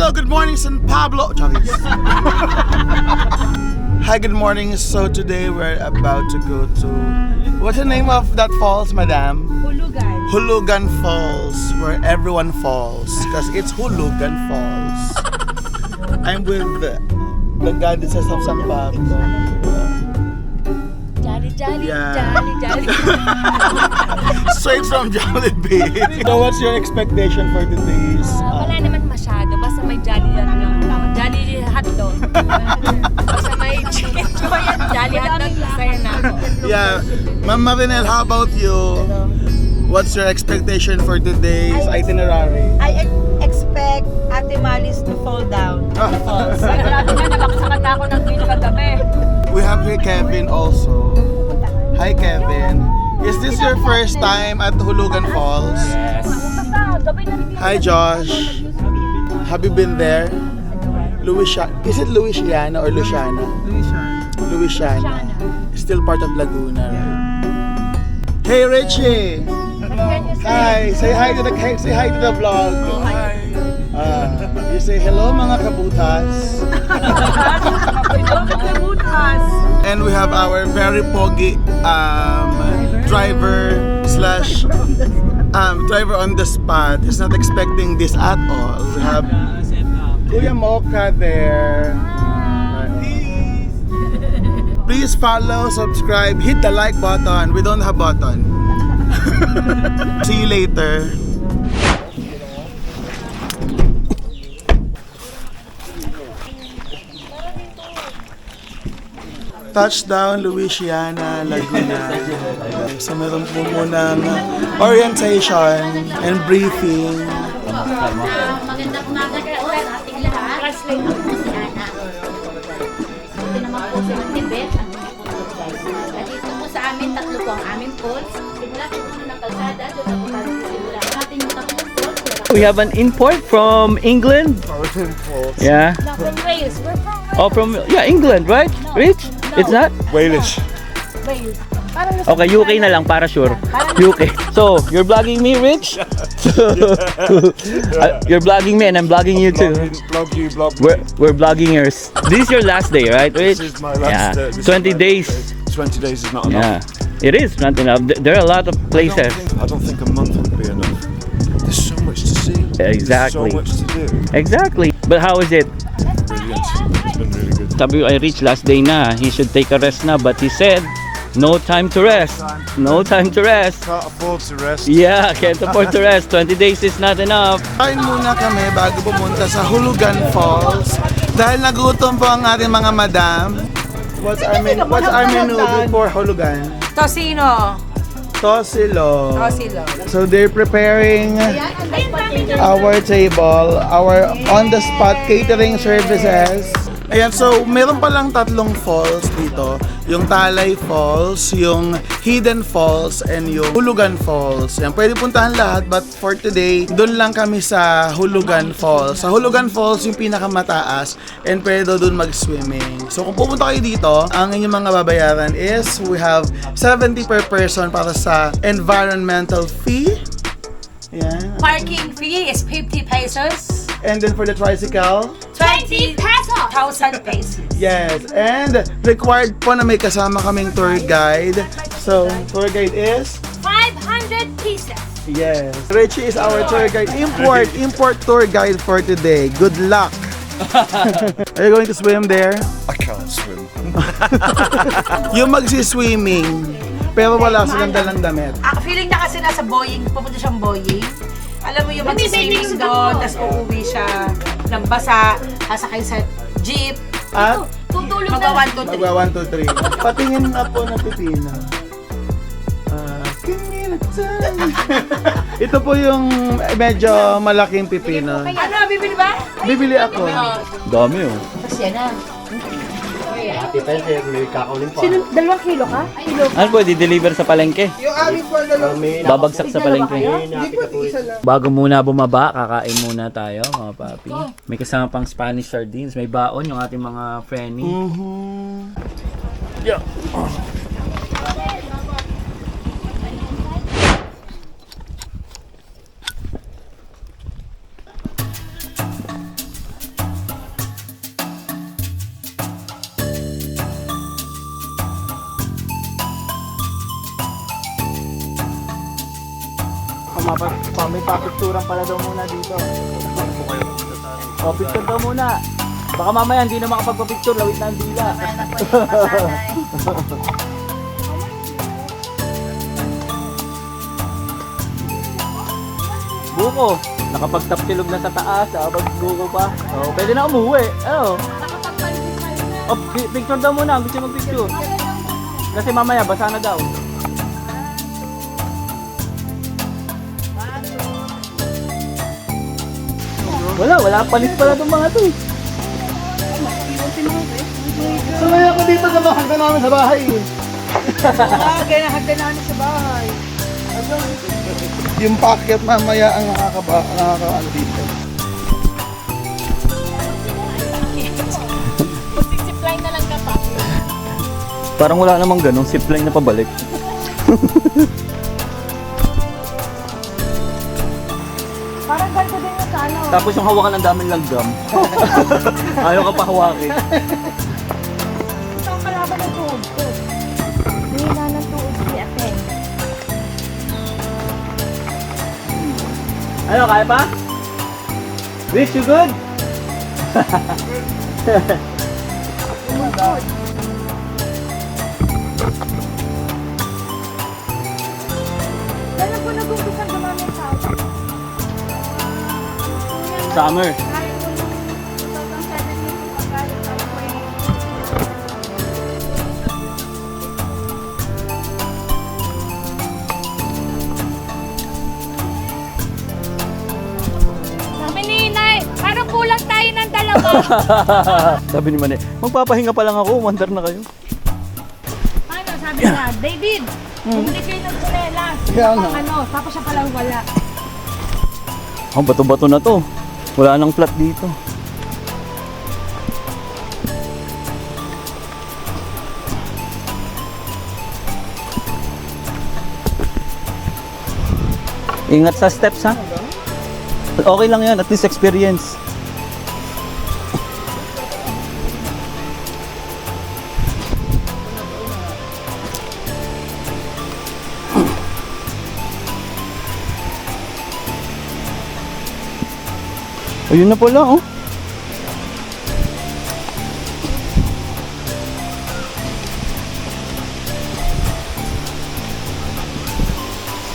Hello, good morning, San Pablo. Hi, good morning. So today we're about to go to, what's the name of that falls, madam? Hulugan. Hulugan Falls, where everyone falls, because it's Hulugan Falls. I'm with the goddesses of San Pablo. Jolly, Yeah. jolly. Straight from Jollibee. So what's your expectation for today's? Wala naman masyado. Basta may jolly yan lang. Jolly hotdog. Basta may chicken joy at jolly hotdog. Masaya na ako. Yeah, Ma'am Marinel, how about you? What's your expectation for today's itinerary? I expect Ate Malis to fall down. Falls. Sigurado na nabaksakan na ako ng green kagabi. We have here Kevin also. Hi Kevin. Is this your first time at Hulugan Falls? Hi Josh. Have you been there? Is it Louisiana or Luciana? Louisiana. Still part of Laguna, right? Hey Richie. Hi. Say hi to the vlog. You say hello mga kabutas. And we have our very pogi driver on the spot. He's not expecting this at all. We have Kuya Mocha there. Please follow, subscribe, hit the like button. We don't have button. See you later. Touchdown, Louisiana, Laguna. So meron po munang orientation and briefing. Magandang umaga po sa ating lahat. Translate po si Ana. Ito naman po si Tibet, ang mga punto guys. At dito po sa amin, tatlo po ang aming falls. Simula po po ng kalsada, doon na po tayo simula. Natin yung tatlong falls. We have an import from England. Yeah. Not from Wales. We're from Wales. Oh, from England, right? Rich? It's not? Walish. Wales. Parang Okay, UK na lang para sure. UK. So, you're vlogging me, Rich? You're vlogging me and I'm vlogging you too. Blog you, blog We're vlogging yours. This is your last day, right, Rich? This is my last Yeah. this 20 is my days. last day. 20 days is not Yeah. enough. It is not enough. There are a lot of places. I don't think a month would be enough. There's so much to see. Exactly. There's so much to do. Exactly. But how is it? Brilliant. It's been really good. Sabi ko, I Rich last day na. He should take a rest na. But he said, no time to rest. No time to rest. Can't afford to rest. Yeah, can't afford to rest. 20 days is not enough. Kain muna kami bago pumunta sa Hulugan Falls. Dahil nagutom po ang ating mga madam. What's our menu before Hulugan? Tosino. Tosilo. Tosilo. So they're preparing our table, our on-the-spot catering services. Ayan, so meron palang tatlong falls dito. Yung Talay Falls, yung Hidden Falls, and yung Hulugan Falls. Yan, pwede puntahan lahat, but for today, doon lang kami sa Hulugan Falls. Sa Hulugan Falls, yung pinakamataas, and pwede doon mag-swimming. So kung pupunta kayo dito, ang inyong mga babayaran is, we have 70 per person para sa environmental fee. Yan. Parking fee is 50 pesos. And then for the tricycle, 20 pesos. 1,000 pesos. yes. And required po na may kasama kaming tour guide. So, tour guide is? 500 pieces. Yes. Richie is our tour guide. Import tour guide for today. Good luck. Are you going to swim there? I can't swim. Yung magsi-swimming, pero wala silang dalang damit. Feeling na kasi nasa Boeing, pupunta siyang Boeing. Alam mo yung mag-swimming doon, tapos uuwi siya ng basa, sasakay sa jeep. At Tutulog na. Magwa 1, 2, 3. magwa 1, 2, 3. Patingin na po na pipino. Give me the time. Ito po yung medyo malaking pipino. Ano, bibili ba? Bibili ako. Dami oh. Kasi yan na. Sino? 2 kilo ka? Ano po, di-deliver sa palengke? Yung aming po Babagsak sa palengke. Bago muna bumaba, kakain muna tayo mga papi. May kasama pang Spanish sardines. May baon yung ating mga frenny. Yeah. may papicturan pala daw muna dito. O, picture daw muna. Baka mamaya hindi na makapagpa-picture, lawit na ang dila. Buko, nakapagtaptilog na sa taas, buko pa. O, pwede na umuwi. Ano? O, picture daw muna, gusto mag-picture. Kasi mamaya, basa na daw. Wala palis pala itong mga to eh. Sanay ako dito sa hagdan namin sa bahay. Hagdan namin sa bahay. Yung packet mamaya ang nakakaano dito. Zipline na lang ka pa. Parang wala namang ganun, zipline na pabalik. Parang ganito din yung sa ano. Tapos yung hawakan ng daming langgam. Ayaw ka pa hawakin. Ito ang kalaban ng tuhod ko. Hina ng tuhod si Ate. Ano, kaya pa? Rich, you good? Kailan po nag-umpisang gumamit sa ako? Summer. Sabi ni Inay, parang kulang tayo ng dalawa. Sabi ni Mane, magpapahinga pa lang ako, umandar na kayo. Ano, sabi niya, David, bumili kayo ng kunelas. Kaya nga. Ano, tapos siya palang wala. Oh, bato-bato na to. Wala nang flat dito. Ingat sa steps ha. Okay lang yan, at least experience. Ayun na pala oh.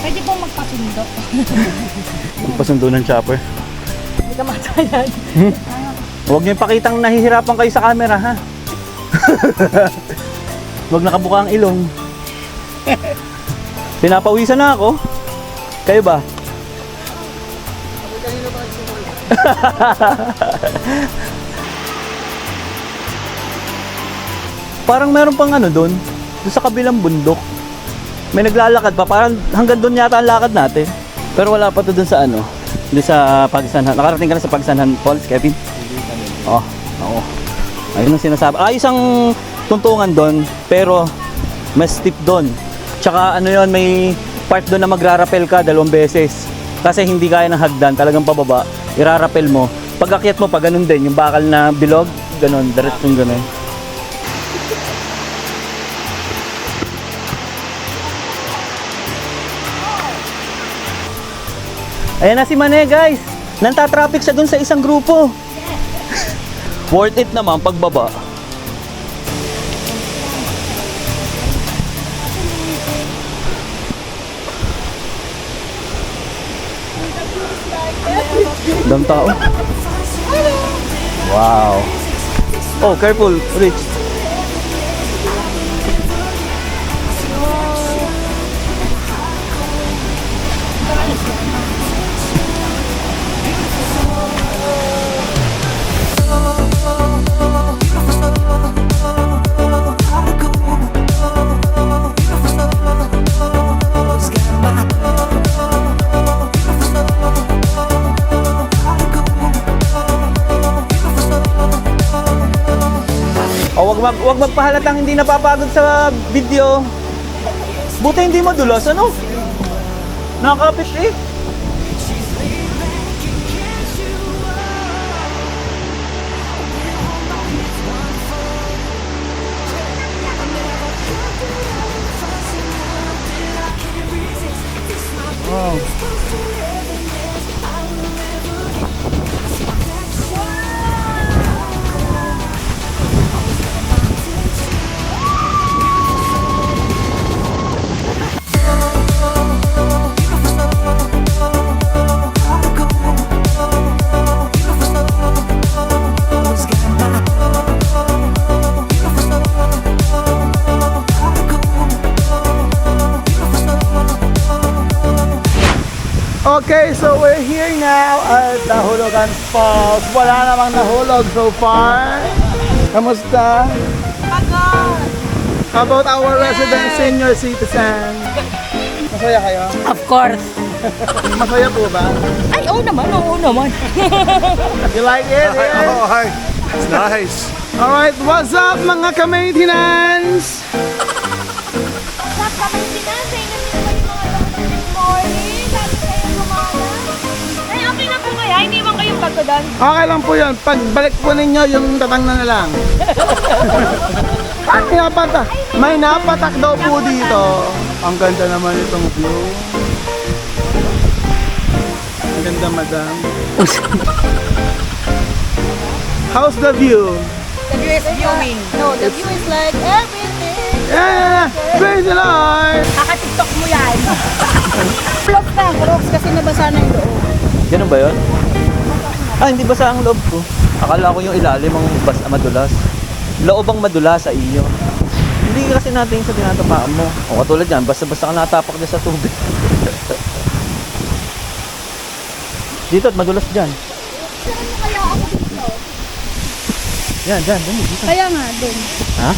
Pwede pong magpasundo. Magpasundo ng chopper. Hindi ka matayan. Huwag niyo ipakitang nahihirapan kayo sa camera ha. Huwag nakabuka ang ilong. Pinapawisan na ako. Kayo ba? Parang meron pang ano doon sa kabilang bundok. May naglalakad pa, parang hanggang doon yata ang lakad natin. Pero wala pa to doon sa ano, doon sa Pagsanhan. Nakarating ka na sa Pagsanhan Falls, Kevin? Oo, oo. Ayun ang sinasabi. Ayos ang tuntungan doon, pero mas steep doon. Tsaka ano yon, may part doon na magrarapel ka 2 beses. Kasi hindi kaya ng hagdan, talagang pababa. Irarapel mo. Pag akyat mo pa, ganun din. Yung bakal na bilog, ganun, diretsong ganun. Ayan na si Mane guys. Nantatraffic siya dun sa isang grupo. Worth it naman pagbaba. Dam tao. Wow. Oh, careful, Rich. Wag magpahalatang hindi napapagod sa video. Buti hindi madulas, ano? Nakakapit eh. Wow. Okay, so we're here now at Nahulugan Falls. Wala namang nahulog so far. Kamusta? How about our resident senior citizen? Masaya kayo? Of course. Masaya po ba? Ay, oo naman. You like it? Yeah? Oh, hi. It's nice. Alright, what's up mga ka-maintenance? Ay, okay na po kaya? Hindi man kayong bago doon? Okay lang po yun. Pagbalik po ninyo, yung tatang na lang. May napatak daw po dito. Ang ganda naman itong view. Ang ganda, madam. How's the view? The view is viewing. No, the view is like everything. Yeah! Praise the Lord! Kaka-tiktok mo yan. Vlogs na, vlogs kasi nabasa na yung loob. Ganun ba yun? Ah, hindi basa ang loob ko. Akala ko yung ilalim ang madulas. Loob ang madulas sa iyo. Hindi kasi natin sa tinatapaan mo. O katulad yan, basta-basta ka natapak dyan sa tubig. Dito at madulas dyan. Kaya ako dito. Yan, dyan, dito. Kaya nga, dun. Ha?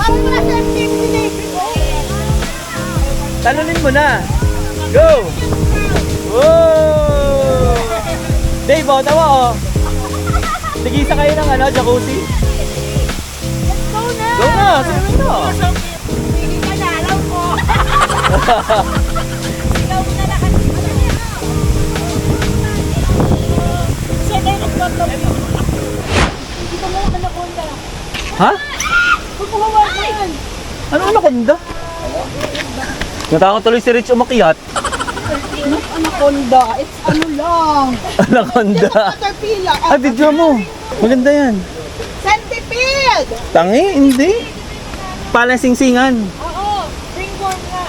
Parang wala sa activity. Talunin mo na. Go! Whoa! Dave, oh, tawa oh. Tigisa kayo ng jacuzzi. Go na! Go na, swimming na. Hindi ka na, alam ko. Ikaw mo na lakas. Siya tayo nagpapalabyo. Dito mo ang anaconda. Ha? Pagkuhawa ko yan. Ano anaconda? Natakot tuloy si Rich umakyat. Anaconda, it's ano lang. Anaconda. Caterpillar. Ah, video mo. Maganda yan. Centipede! Tangi, hindi. Palang singsingan. Oo, ringworm nga.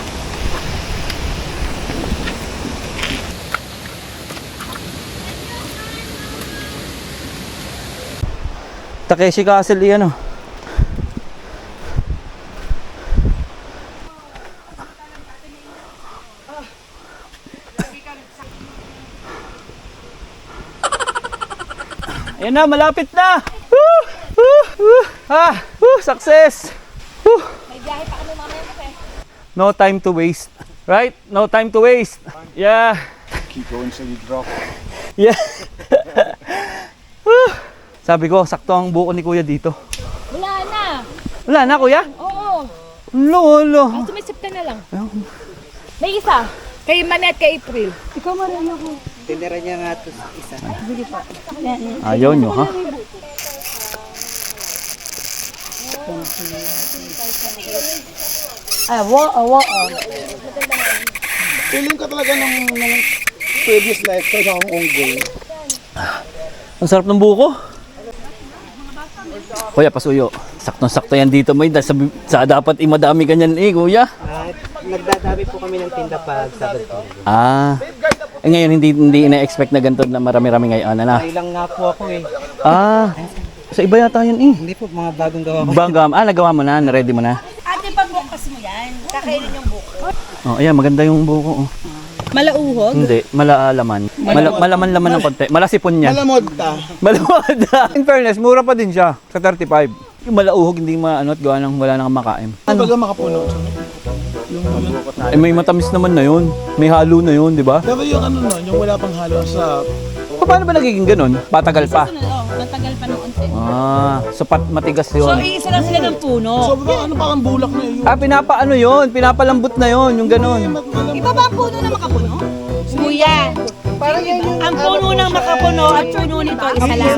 Takeshi Castle yan oh. Ayan na, malapit na! Success! May biyahe pa kami mamaya kasi. No time to waste. Right? No time to waste. Yeah. Keep going till you drop. Yeah. Sabi ko, sakto ang buko ni Kuya dito. Wala na. Wala na, Kuya? Oo. Lolo. Sumisip ka na lang. May isa. Kay Mane at kay April. Ikaw marami ako. Ayaw nyo, ha? Feeling ko talaga nung previous life ko sa akong unggoy. Ang sarap ng buko. Kuya, pasuyo. Saktong-sakto yan dito mo. Sa dapat imadami ganyan Kuya. Nagdadami po kami ng tinda pag Sabado po. Ah. Ngayon, hindi ina-expect na ganito na marami-rami ngayon. Ano na? Ilang nga po ako eh. Ah. Sa iba yata yun Hindi po, mga bagong gawa ko. Bangam. Ah, nagawa mo na. Na-ready mo na. Ate, pagbukas mo yan, kakainin yung buko. Oh, ayan. Maganda yung buko. Oh. Malauhog? Hindi. Malaalaman. Malaman-laman ng konti. Malasipon niya. Malamod ta. Malamad. In fairness, mura pa din siya. Sa 35. Yung malauhog, hindi maano at gawa ng wala nang makain. Ano ba makapuno? Eh, may matamis naman na yun. May halo na yun, di ba? Pero yung ano nun, yung wala pang halo sa... Paano ba nagiging ganun? Patagal pa. Matagal pa ng unti. Ah, so matigas So, yun. iisa lang sila ng puno. Sobrang ano parang bulak na yun. Ah, pinapaano yun? Pinapalambot na yun, yung ganun. Iba ba ang puno na makapuno? Kuya, ang puno ng makapuno at puno nito isa lang.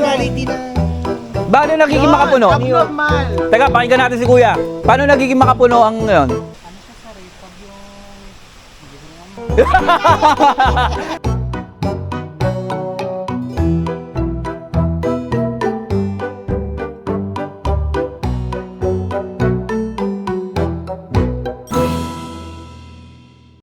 Paano nagiging makapuno? Abnormal. Teka, pakinggan natin si Kuya. Paano nagiging makapuno ang ngayon?